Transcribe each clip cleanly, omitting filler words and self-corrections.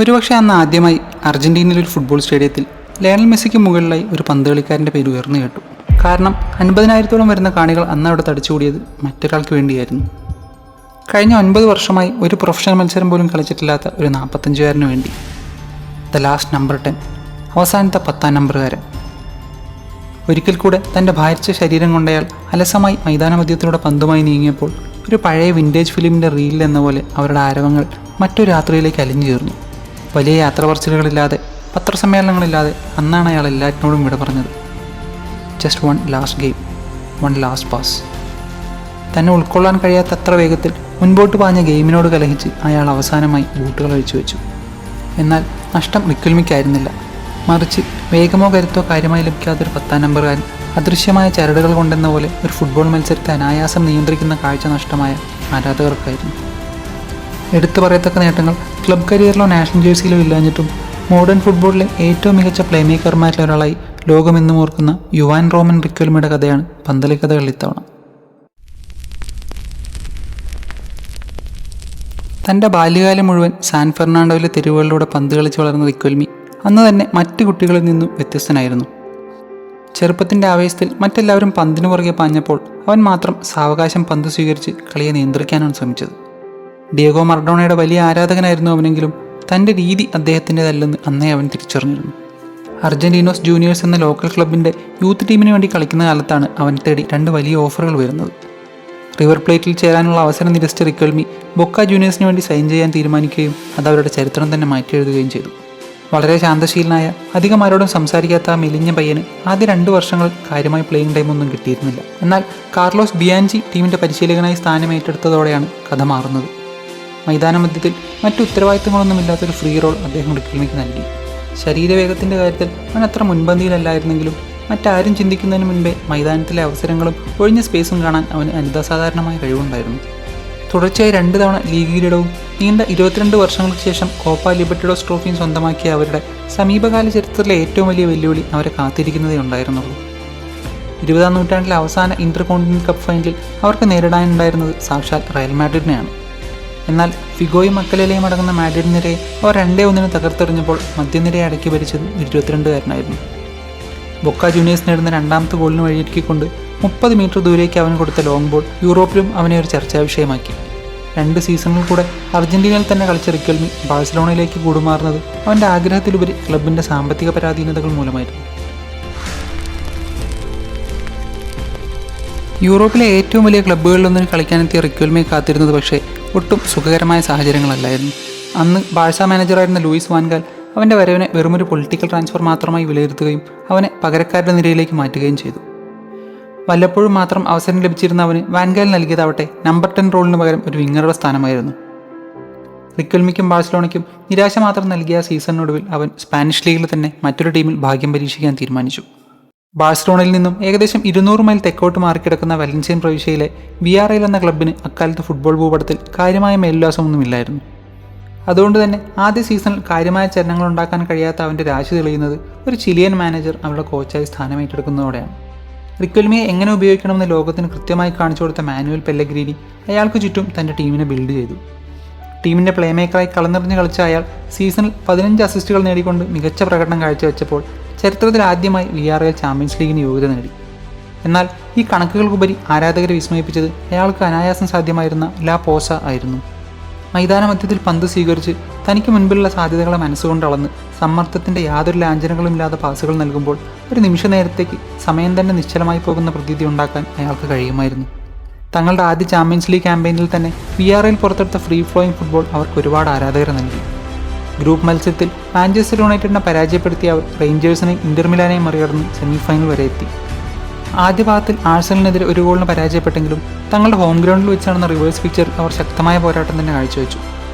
ഒരുപക്ഷെ അന്ന് ആദ്യമായി അർജന്റീനയിലെ ഒരു ഫുട്ബോൾ സ്റ്റേഡിയത്തിൽ ലയണൽ മെസ്സിക്ക് മുകളിലായി ഒരു പന്ത് കളിക്കാരൻ്റെ പേര് ഉയർന്നു കേട്ടു. കാരണം 50,000-ഓളം വരുന്ന കാണികൾ അന്ന് അവിടെ തടിച്ചുകൂടിയത് മറ്റൊരാൾക്ക് വേണ്ടിയായിരുന്നു. കഴിഞ്ഞ 9 വർഷമായി ഒരു പ്രൊഫഷണൽ മത്സരം പോലും കളിച്ചിട്ടില്ലാത്ത ഒരു 45-കാരന് വേണ്ടി. ദ ലാസ്റ്റ് നമ്പർ 10, അവസാനത്തെ 10ാം നമ്പറുകാരൻ. ഒരിക്കൽ കൂടെ തൻ്റെ ഭാരിച്ച ശരീരം കൊണ്ടയാൾ അലസമായി മൈതാനമധ്യത്തിലൂടെ പന്തുമായി നീങ്ങിയപ്പോൾ ഒരു പഴയ വിൻറ്റേജ് ഫിലിമിൻ്റെ റീലിൽ എന്ന പോലെ അവരുടെ ആരവങ്ങൾ മറ്റൊരു യാത്രയിലേക്ക് അലിഞ്ഞു ചേർന്നു. വലിയ യാത്ര പറച്ചിലുകളില്ലാതെ, പത്രസമ്മേളനങ്ങളില്ലാതെ അന്നാണ് അയാൾ എല്ലാറ്റിനോടും വിട പറഞ്ഞത്. Just one last game, one last pass. തന്നെ ഉൾക്കൊള്ളാൻ കഴിയാത്തത്ര വേഗത്തിൽ മുൻപോട്ട് പാഞ്ഞ ഗെയിമിനോട് കലഹിച്ച് അയാൾ അവസാനമായി ബൂട്ടുകൾ അഴിച്ചു വെച്ചു. എന്നാൽ നഷ്ടം റിക്വൽമിക്കായിരുന്നില്ല. മറിച്ച് വേഗമോ കരുത്തോ കാര്യമായി ലഭിക്കാത്തൊരു 10ാം നമ്പറുകാരൻ അദൃശ്യമായ ചരടുകൾ കൊണ്ടെന്ന പോലെ ഒരു ഫുട്ബോൾ മത്സരത്തെ അനായാസം നിയന്ത്രിക്കുന്ന കാഴ്ച നഷ്ടമായ ആരാധകർക്കായിരുന്നു. എടുത്തു പറയത്തക്ക നേട്ടങ്ങൾ ക്ലബ് കരിയറിലോ നാഷണൽ ജേഴ്സിയിലോ ഇല്ലാഞ്ഞിട്ടും മോഡേൺ ഫുട്ബോളിലെ ഏറ്റവും മികച്ച പ്ലേ മേക്കർമാരിൽ ഒരാളായി ലോകമെന്നും ഓർക്കുന്ന യുവാൻ റോമൻ റിക്വൽമിയുടെ കഥയാണ് പന്തളിക്കഥകൾ ഇത്തവണ. തൻ്റെ ബാല്യകാലം മുഴുവൻ സാൻ ഫെർണാണ്ടോയിലെ തെരുവുകളിലൂടെ പന്ത് കളിച്ച് വളർന്ന റിക്വൽമി അന്ന് തന്നെ മറ്റു കുട്ടികളിൽ നിന്നും വ്യത്യസ്തനായിരുന്നു. ചെറുപ്പത്തിൻ്റെ ആവേശത്തിൽ മറ്റെല്ലാവരും പന്തിനു പുറകെ പാഞ്ഞപ്പോൾ അവൻ മാത്രം സാവകാശം പന്ത് സ്വീകരിച്ച് കളിയെ നിയന്ത്രിക്കാനാണ് ശ്രമിച്ചത്. ഡിയഗോ മറഡോണയുടെ വലിയ ആരാധകനായിരുന്നു അവനെങ്കിലും തൻ്റെ രീതി അദ്ദേഹത്തിൻ്റെതല്ലെന്ന് അന്നേ അവൻ തിരിച്ചറിഞ്ഞിരുന്നു. അർജന്റീനോസ് ജൂനിയേഴ്സ് എന്ന ലോക്കൽ ക്ലബിൻ്റെ യൂത്ത് ടീമിന് വേണ്ടി കളിക്കുന്ന കാലത്താണ് അവൻ തേടി 2 വലിയ ഓഫറുകൾ വരുന്നത്. റിവർ പ്ലേറ്റിൽ ചേരാനുള്ള അവസരം നിരസിച്ച റിക്വൽമി ബൊക്ക ജൂനിയേഴ്സിന് വേണ്ടി സൈൻ ചെയ്യാൻ തീരുമാനിക്കുകയും അത് അവരുടെ ചരിത്രം തന്നെ മാറ്റി എഴുതുകയും ചെയ്തു. വളരെ ശാന്തശീലനായ, അധികം ആരോടും സംസാരിക്കാത്ത ആ മെലിഞ്ഞ പയ്യന് ആദ്യ 2 വർഷങ്ങൾ കാര്യമായി പ്ലേയിങ് ടൈമൊന്നും കിട്ടിയിരുന്നില്ല. എന്നാൽ കാർലോസ് ബിയാൻജി ടീമിൻ്റെ പരിശീലകനായി സ്ഥാനം ഏറ്റെടുത്തതോടെയാണ് കഥ മാറുന്നത്. മൈതാന മധ്യത്തിൽ മറ്റു ഉത്തരവാദിത്തങ്ങളൊന്നുമില്ലാത്തൊരു ഫ്രീ റോൾ അദ്ദേഹം റിക്വൽമിക്ക് നൽകി. ശരീരവേഗത്തിൻ്റെ കാര്യത്തിൽ അവൻ അത്ര മുൻപന്തിയിലല്ലായിരുന്നെങ്കിലും മറ്റാരും ചിന്തിക്കുന്നതിന് മുൻപേ മൈതാനത്തിലെ അവസരങ്ങളും ഒഴിഞ്ഞ സ്പേസും കാണാൻ അവന് അനിതസാധാരണമായ കഴിവുണ്ടായിരുന്നു. തുടർച്ചയായി 2 തവണ ലീഗ് കിരീടവും നീണ്ട 22 വർഷങ്ങൾക്ക് ശേഷം കോപ്പ ലിബർട്ടഡോസ് ട്രോഫിയും സ്വന്തമാക്കിയ അവരുടെ സമീപകാല ചരിത്രത്തിലെ ഏറ്റവും വലിയ വെല്ലുവിളി അവരെ കാത്തിരിക്കുന്നതേ ഉണ്ടായിരുന്നുള്ളൂ. 20ാം നൂറ്റാണ്ടിലെ അവസാന ഇന്റർ കോണ്ടിനൽ കപ്പ് ഫൈനലിൽ അവർക്ക് നേരിടാനുണ്ടായിരുന്നത് സാക്ഷാൽ റയൽ മാഡ്രിഡിനെയാണ്. എന്നാൽ ഫിഗോയും മക്കലേലയും അടങ്ങുന്ന മാഡ്രിഡിനെതിരെ അവർ 2-1 തകർത്തെറിഞ്ഞപ്പോൾ മധ്യനിരയെ അടക്കി ഭരിച്ചത് 22-കാരനായിരുന്നു. ബൊക്ക ജൂനിയേഴ്സ് നേടുന്ന 2ാമത്തെ ഗോളിന് വഴിയൊരുക്കിക്കൊണ്ട് 30 മീറ്റർ ദൂരേക്ക് അവൻ കൊടുത്ത ലോങ് ബോൾ യൂറോപ്പിലും അവനെ ഒരു ചർച്ചാ വിഷയമാക്കി. 2 സീസണുകൾ കൂടെ അർജന്റീനയിൽ തന്നെ കളിച്ച റിക്വൽമി ബാഴ്സലോണയിലേക്ക് കൂടുമാറുന്നത് അവൻ്റെ ആഗ്രഹത്തിലുപരി ക്ലബിൻ്റെ സാമ്പത്തിക പരാധീനതകൾ മൂലമായിരുന്നു. യൂറോപ്പിലെ ഏറ്റവും വലിയ ക്ലബ്ബുകളിലൊന്നിന് കളിക്കാനെത്തിയ റിക്വൽമിയെ കാത്തിരുന്നത് പക്ഷേ ഒട്ടും സുഖകരമായ സാഹചര്യങ്ങളല്ലായിരുന്നു. അന്ന് ബാഴ്സ മാനേജറായിരുന്ന ലൂയിസ് വാൻഗാൽ അവൻ്റെ വരവിനെ വെറുമൊരു പൊളിറ്റിക്കൽ ട്രാൻസ്ഫർ മാത്രമായി വിലയിരുത്തുകയും അവനെ പകരക്കാരുടെ നിരയിലേക്ക് മാറ്റുകയും ചെയ്തു. വല്ലപ്പോഴും മാത്രം അവസരം ലഭിച്ചിരുന്ന അവന് വാൻഗാൽ നൽകിയതാവട്ടെ നമ്പർ 10 റോളിന് പകരം ഒരു വിങ്ങറുടെ സ്ഥാനമായിരുന്നു. റിക്വൽമിക്കും ബാഴ്സലോണയ്ക്കും നിരാശ മാത്രം നൽകിയ സീസണിനൊടുവിൽ അവൻ സ്പാനിഷ് ലീഗിൽ തന്നെ മറ്റൊരു ടീമിൽ ഭാഗ്യം പരീക്ഷിക്കാൻ തീരുമാനിച്ചു. ബാഴ്സലോണയിൽ നിന്നും ഏകദേശം 200 മൈൽ തെക്കോട്ട് മാറിക്കിടക്കുന്ന വലൻസിയൻ പ്രവിശ്യയിലെ വിയാറയൽ എന്ന ക്ലബിന് അക്കാലത്ത് ഫുട്ബോൾ ഭൂപടത്തിൽ കാര്യമായ മേലുല്ലാസമൊന്നുമില്ലായിരുന്നു. അതുകൊണ്ട് തന്നെ ആദ്യ സീസണിൽ കാര്യമായ ചലനങ്ങൾ ഉണ്ടാക്കാൻ കഴിയാത്ത അവൻ്റെ രാശി തെളിയുന്നത് ഒരു ചിലിയൻ മാനേജർ അവരുടെ കോച്ചായി സ്ഥാനമേറ്റെടുക്കുന്നതോടെയാണ്. റിക്വൽമിയെ എങ്ങനെ ഉപയോഗിക്കണമെന്ന് ലോകത്തിന് കൃത്യമായി കാണിച്ചു കൊടുത്ത മാനുവൽ പെല്ലഗ്രീനി അയാൾക്ക് ചുറ്റും തൻ്റെ ടീമിനെ ബിൽഡ് ചെയ്തു. ടീമിൻ്റെ പ്ലേ മേക്കറായി കളനിറഞ്ഞ് കളിച്ച അയാൾ സീസണിൽ 15 അസിസ്റ്റുകൾ നേടിക്കൊണ്ട് മികച്ച പ്രകടനം കാഴ്ചവെച്ചപ്പോൾ ചരിത്രത്തിൽ ആദ്യമായി വിയാറയൽ ചാമ്പ്യൻസ് ലീഗിന് യോഗ്യത നേടി. എന്നാൽ ഈ കണക്കുകൾക്കുപരി ആരാധകരെ വിസ്മയിപ്പിച്ചത് അയാൾക്ക് അനായാസം സാധ്യമായിരുന്ന ലാ പോസ ആയിരുന്നു. മൈതാന മധ്യത്തിൽ പന്ത് സ്വീകരിച്ച് തനിക്ക് മുൻപിലുള്ള സാധ്യതകളെ മനസ്സുകൊണ്ട് അളന്ന് സമ്മർദ്ദത്തിൻ്റെ യാതൊരു ലാഞ്ചനകളുമില്ലാതെ പാസുകൾ നൽകുമ്പോൾ ഒരു നിമിഷ നേരത്തേക്ക് സമയം തന്നെ നിശ്ചലമായി പോകുന്ന പ്രതീതി ഉണ്ടാക്കാൻ അയാൾക്ക് കഴിയുമായിരുന്നു. തങ്ങളുടെ ആദ്യ ചാമ്പ്യൻസ് ലീഗ് ക്യാമ്പയിനിൽ തന്നെ വിയാറയിൽ പുറത്തെടുത്ത ഫ്രീ ഫ്ലോയിങ് ഫുട്ബോൾ അവർക്ക് ഒരുപാട് ആരാധകരെ നൽകി. ഗ്രൂപ്പ് മത്സരത്തിൽ മാഞ്ചസ്റ്റർ യുണൈറ്റഡിനെ പരാജയപ്പെടുത്തിയ അവർ റേഞ്ചേഴ്സിനെയും ഇന്റർ മിലാനെയും മറികടന്ന് സെമിഫൈനൽ വരെ എത്തി. ആദ്യ ഭാഗത്തിൽ ആഴ്സണലിനെതിരെ 1 ഗോളിന് പരാജയപ്പെട്ടെങ്കിലും തങ്ങളുടെ ഹോം ഗ്രൗണ്ടിൽ വെച്ച് നടന്ന റിവേഴ്സ് പിക്ചർ അവർ ശക്തമായ പോരാട്ടം തന്നെ കാഴ്ചവെച്ചു.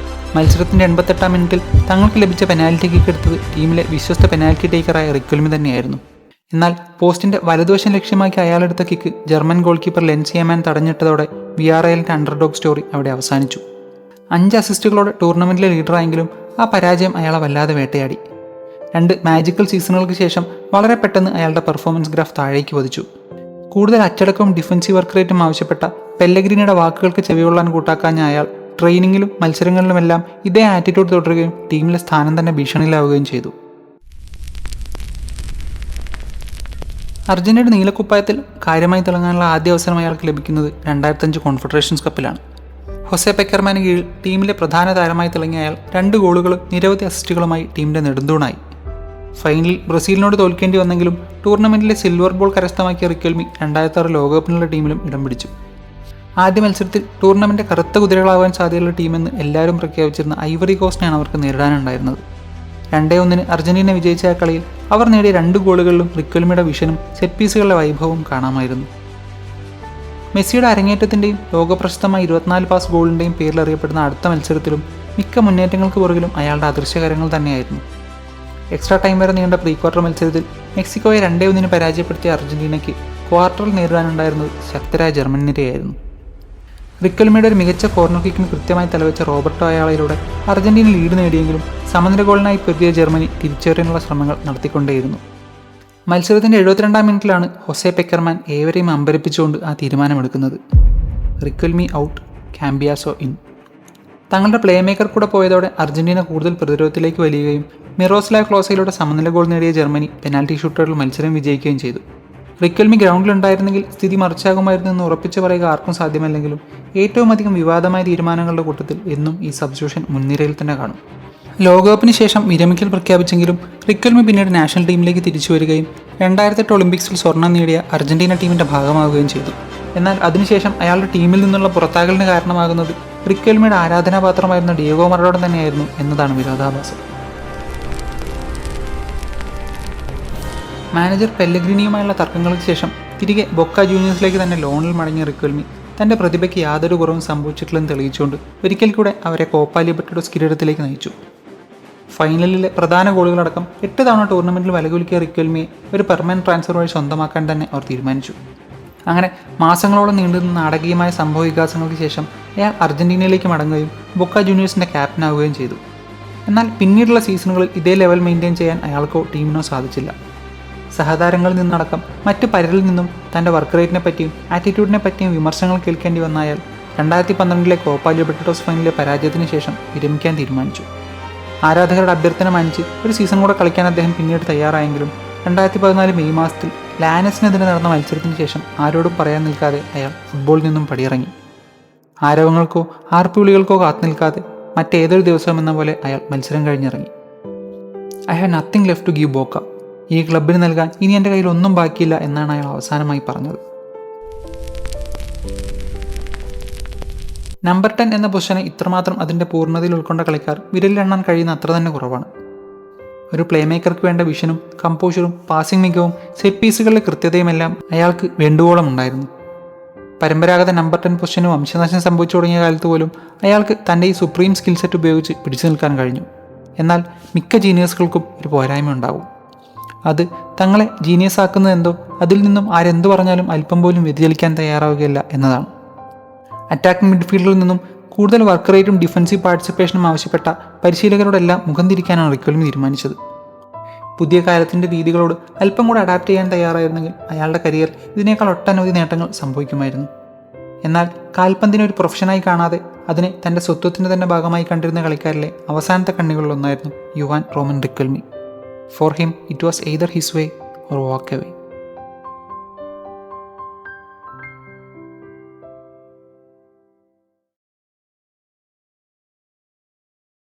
മത്സരത്തിൻ്റെ 88ാം മിനിറ്റിൽ തങ്ങൾക്ക് ലഭിച്ച പെനാൽറ്റി കിക്ക് എടുത്തത് ടീമിലെ വിശ്വസ്ത പെനാൽറ്റി ടേക്കറായ റിക്വൽമി തന്നെയായിരുന്നു. എന്നാൽ പോസ്റ്റിൻ്റെ വലതുവശം ലക്ഷ്യമാക്കി അയാളെടുത്ത kick German goalkeeper Jens Lehmann തടഞ്ഞിട്ടതോടെ വിയാറയലിൻ്റെ അണ്ടർഡോഗ് സ്റ്റോറി അവിടെ അവസാനിച്ചു. 5 അസിസ്റ്റുകളോടെ ടൂർണമെൻറ്റിലെ ലീഡറായെങ്കിലും ആ പരാജയം അയാളെ വല്ലാതെ വേട്ടയാടി. 2 മാജിക്കൽ സീസണുകൾക്ക് ശേഷം വളരെ പെട്ടെന്ന് അയാളുടെ പെർഫോമൻസ് ഗ്രാഫ് താഴേക്ക് പതിച്ചു. കൂടുതൽ അച്ചടക്കവും ഡിഫൻസീവ് വർക്ക് റേറ്റും ആവശ്യപ്പെട്ട പെല്ലഗ്രീനിയുടെ വാക്കുകൾക്ക് ചെവികൊള്ളാൻ കൂട്ടാക്കാഞ്ഞ അയാൾ ട്രെയിനിങ്ങിലും മത്സരങ്ങളിലുമെല്ലാം ഇതേ ആറ്റിറ്റ്യൂഡ് തുടരുകയും ടീമിലെ സ്ഥാനം തന്നെ ഭീഷണിയിലാവുകയും ചെയ്തു. അർജന്റീനയുടെ നീലക്കുപ്പായത്തിൽ കാര്യമായി തിളങ്ങാനുള്ള ആദ്യ അവസരം അയാൾക്ക് ലഭിക്കുന്നത് 2005 കോൺഫെഡറേഷൻസ് കപ്പിലാണ്. ഹൊസെ പെക്കർമാന് കീഴിൽ ടീമിലെ പ്രധാന താരമായി തിളങ്ങിയ അയാൾ 2 ഗോളുകളും നിരവധി അസിസ്റ്റുകളുമായി ടീമിന്റെ നെടുന്തൂണായി. ഫൈനലിൽ ബ്രസീലിനോട് തോൽക്കേണ്ടി വന്നെങ്കിലും ടൂർണമെന്റിലെ സിൽവർ ബോൾ കരസ്ഥമാക്കിയ റിക്വൽമി 2006 ലോകകപ്പിനുള്ള ടീമിലും ഇടം പിടിച്ചു. ആദ്യ മത്സരത്തിൽ ടൂർണമെന്റ് കറുത്ത കുതിരകളാവാൻ സാധ്യതയുള്ള ടീമെന്ന് എല്ലാവരും പ്രഖ്യാപിച്ചിരുന്ന ഐവറി കോസ്റ്റിനെയാണ് അവർക്ക് നേരിടാനുണ്ടായിരുന്നത്. 2-1 അർജന്റീന വിജയിച്ച ആ കളിയിൽ അവർ നേടിയ 2 ഗോളുകളിലും റിക്വൽമിയുടെ വിഷനും സെറ്റ് പീസുകളുടെ വൈഭവവും കാണാമായിരുന്നു. മെസ്സിയുടെ അരങ്ങേറ്റത്തിന്റെയും ലോകപ്രശസ്തമായ 24 പാസ് ഗോളിന്റെയും പേരിൽ അറിയപ്പെടുന്ന അടുത്ത മത്സരത്തിലും മിക്ക മുന്നേറ്റങ്ങൾക്ക് പുറകിലും അയാളുടെ അദൃശ്യകരങ്ങൾ തന്നെയായിരുന്നു. എക്സ്ട്രാ ടൈം വരെ നീണ്ട പ്രീ ക്വാർട്ടർ മത്സരത്തിൽ മെക്സിക്കോയെ 2-1 പരാജയപ്പെടുത്തിയ അർജന്റീനയ്ക്ക് ക്വാർട്ടറിൽ നേരിടാനുണ്ടായിരുന്നത് ശക്തരായ ജർമ്മൻ നിരയായിരുന്നു. റിക്വൽമിയുടെ ഒരു മികച്ച കോർണർ കിക്കിന് കൃത്യമായി തലവെച്ച റോബർട്ടോ അയാളയിലൂടെ അർജന്റീന ലീഡ് നേടിയെങ്കിലും സമനില ഗോളിനായി പൊരുതിയ ജർമ്മനി തിരിച്ചറിയാനുള്ള ശ്രമങ്ങൾ നടത്തിക്കൊണ്ടേയിരുന്നു. മത്സരത്തിന്റെ 72-ാം മിനിറ്റിലാണ് ഹൊസെ പെക്കർമാൻ ഏവരെയും അമ്പരപ്പിച്ചുകൊണ്ട് ആ തീരുമാനമെടുക്കുന്നത്. Riquelme out, Cambiasso in. തങ്ങളുടെ പ്ലേ മേക്കർ കൂടെ പോയതോടെ അർജന്റീന കൂടുതൽ പ്രതിരോധത്തിലേക്ക് വലിയുകയും മിറോസ്ലാവ് ക്ലോസയിലൂടെ സമനില ഗോൾ നേടിയ ജർമ്മനി പെനാൽറ്റി ഷൂട്ടറുകളിൽ മത്സരം വിജയിക്കുകയും ചെയ്തു. റിക്വൽമി ഗ്രൗണ്ടിലുണ്ടായിരുന്നെങ്കിൽ സ്ഥിതി മറിച്ചാകുമായിരുന്നു എന്ന് ഉറപ്പിച്ചു പറയുക ആർക്കും സാധ്യമല്ലെങ്കിലും ഏറ്റവും അധികം വിവാദമായ തീരുമാനങ്ങളുടെ കൂട്ടത്തിൽ എന്നും ഈ സബ്സ്റ്റിറ്റ്യൂഷൻ മുൻനിരയിൽ തന്നെ കാണും. ലോകകപ്പിന് ശേഷം വിരമിക്കൽ പ്രഖ്യാപിച്ചെങ്കിലും റിക്വൽമി പിന്നീട് നാഷണൽ ടീമിലേക്ക് തിരിച്ചു വരികയും 2008 ഒളിമ്പിക്സിൽ സ്വർണം നേടിയ അർജന്റീന ടീമിന്റെ ഭാഗമാവുകയും ചെയ്തു. എന്നാൽ അതിനുശേഷം അയാളുടെ ടീമിൽ നിന്നുള്ള പുറത്താകലിന് കാരണമാകുന്നത് റിക്വൽമിയുടെ ആരാധനാപാത്രമായിരുന്ന ഡിയേഗോ മറഡോണ തന്നെയായിരുന്നു എന്നതാണ് വിരോധാഭാസം. മാനേജർ പെല്ലഗ്രിനിയുമായുള്ള തർക്കങ്ങൾക്ക് ശേഷം തിരികെ ബൊക്ക ജൂനിയേഴ്സിലേക്ക് തന്നെ ലോണിൽ മടങ്ങിയ റിക്വൽമി തന്റെ പ്രതിഭയ്ക്ക് യാതൊരു കുറവും സംഭവിച്ചിട്ടില്ലെന്ന് തെളിയിച്ചുകൊണ്ട് ഒരിക്കൽ കൂടെ അവരെ കോപ്പ ലിബർട്ടഡോസ് കിരീടത്തിലേക്ക് നയിച്ചു. ഫൈനലിലെ പ്രധാന ഗോളുകളടക്കം 8 തവണ ടൂർണമെന്റിൽ വലകുലുക്കിയ റിക്വൽമിയെ ഒരു പെർമനന്റ് ട്രാൻസ്ഫർ വഴി സ്വന്തമാക്കാൻ തന്നെ അവർ തീരുമാനിച്ചു. അങ്ങനെ മാസങ്ങളോളം നീണ്ടുനിന്ന നാടകീയമായ സംഭവ വികാസങ്ങൾക്ക് ശേഷം അയാൾ അർജന്റീനയിലേക്ക് മടങ്ങുകയും ബൊക്ക ജൂനിയേഴ്സിന്റെ ക്യാപ്റ്റനാവുകയും ചെയ്തു. എന്നാൽ പിന്നീടുള്ള സീസണുകളിൽ ഇതേ ലെവൽ മെയിൻറ്റെയിൻ ചെയ്യാൻ അയാൾക്കോ ടീമിനോ സാധിച്ചില്ല. സഹതാരങ്ങളിൽ നിന്നടക്കം മറ്റ് പലരിൽ നിന്നും തൻ്റെ വർക്ക് റേറ്റിനെ പറ്റിയും ആറ്റിറ്റ്യൂഡിനെ പറ്റിയും വിമർശനങ്ങൾ കേൾക്കേണ്ടി വന്ന അയാൾ 2012 കോപ്പ ലിബർട്ടഡോസ് ഫൈനലിലെ പരാജയത്തിന് ശേഷം വിരമിക്കാൻ തീരുമാനിച്ചു. ആരാധകരുടെ അഭ്യർത്ഥന മാനിച്ച് ഒരു സീസൺ കൂടെ കളിക്കാൻ അദ്ദേഹം പിന്നീട് തയ്യാറായെങ്കിലും 2014 മെയ് മാസത്തിൽ ലാനസിനെതിരെ നടന്ന മത്സരത്തിന് ശേഷം ആരോടും പറയാൻ നിൽക്കാതെ അയാൾ ഫുട്ബോളിൽ നിന്നും പടിയിറങ്ങി. ആരവങ്ങൾക്കോ ആർപ്പുവിളികൾക്കോ കാത്തു നിൽക്കാതെ മറ്റേതൊരു ദിവസവും എന്ന പോലെ അയാൾ മത്സരം കഴിഞ്ഞിറങ്ങി. I have nothing left to give Boca. ഈ ക്ലബിന് നൽകാൻ ഇനി എൻ്റെ കയ്യിൽ ഒന്നും ബാക്കിയില്ല എന്നാണ് അയാൾ അവസാനമായി പറഞ്ഞത്. നമ്പർ 10 എന്ന പൊസിഷനെ ഇത്രമാത്രം അതിൻ്റെ പൂർണ്ണതയിൽ ഉൾക്കൊണ്ട കളിക്കാർ വിരലിലെണ്ണാൻ കഴിയുന്ന അത്ര തന്നെ കുറവാണ്. ഒരു പ്ലേ മേക്കർക്ക് വേണ്ട വിഷനും കമ്പോഷറും പാസിംഗ് മികവും സെറ്റ് പീസുകളിലെ കൃത്യതയുമെല്ലാം അയാൾക്ക് വേണ്ടുവോളം ഉണ്ടായിരുന്നു. പരമ്പരാഗത നമ്പർ 10 പൊസിഷന് വംശനാശം സംഭവിച്ചു തുടങ്ങിയ കാലത്ത് പോലും അയാൾക്ക് തൻ്റെ ഈ സുപ്രീം സ്കിൽ സെറ്റ് ഉപയോഗിച്ച് പിടിച്ചു നിൽക്കാൻ കഴിഞ്ഞു. എന്നാൽ മിക്ക ജീനിയസുകൾക്കും ഒരു പോരായ്മ ഉണ്ടാവും. അത് തങ്ങളെ ജീനിയസ് ആക്കുന്നത് എന്തോ അതിൽ നിന്നും ആരെന്തു പറഞ്ഞാലും അല്പം പോലും വ്യതിചലിക്കാൻ തയ്യാറാവുകയില്ല എന്നതാണ്. അറ്റാക്കിംഗ് മിഡ്ഫീൽഡിൽ നിന്നും കൂടുതൽ വർക്ക് റേറ്റും ഡിഫൻസീവ് പാർട്ടിസിപ്പേഷനും ആവശ്യപ്പെട്ട പരിശീലകരോടെല്ലാം മുഖം തിരിക്കാനാണ് റിക്വൽമി തീരുമാനിച്ചത്. പുതിയ കാലത്തിൻ്റെ രീതികളോട് അല്പം കൂടെ അഡാപ്റ്റ് ചെയ്യാൻ തയ്യാറായിരുന്നെങ്കിൽ അയാളുടെ കരിയർ ഇതിനേക്കാൾ ഒട്ടനവധി നേട്ടങ്ങൾ സംഭവിക്കുമായിരുന്നു. എന്നാൽ കാൽപന്തിനെ ഒരു പ്രൊഫഷനായി കാണാതെ അതിനെ തൻ്റെ സ്വത്വത്തിൻ്റെ തന്നെ ഭാഗമായി കണ്ടിരുന്ന കളിക്കാരിലെ അവസാനത്തെ കണ്ണികളിലൊന്നായിരുന്നു Juan Roman Riquelme. For him, it was either his way or walk away.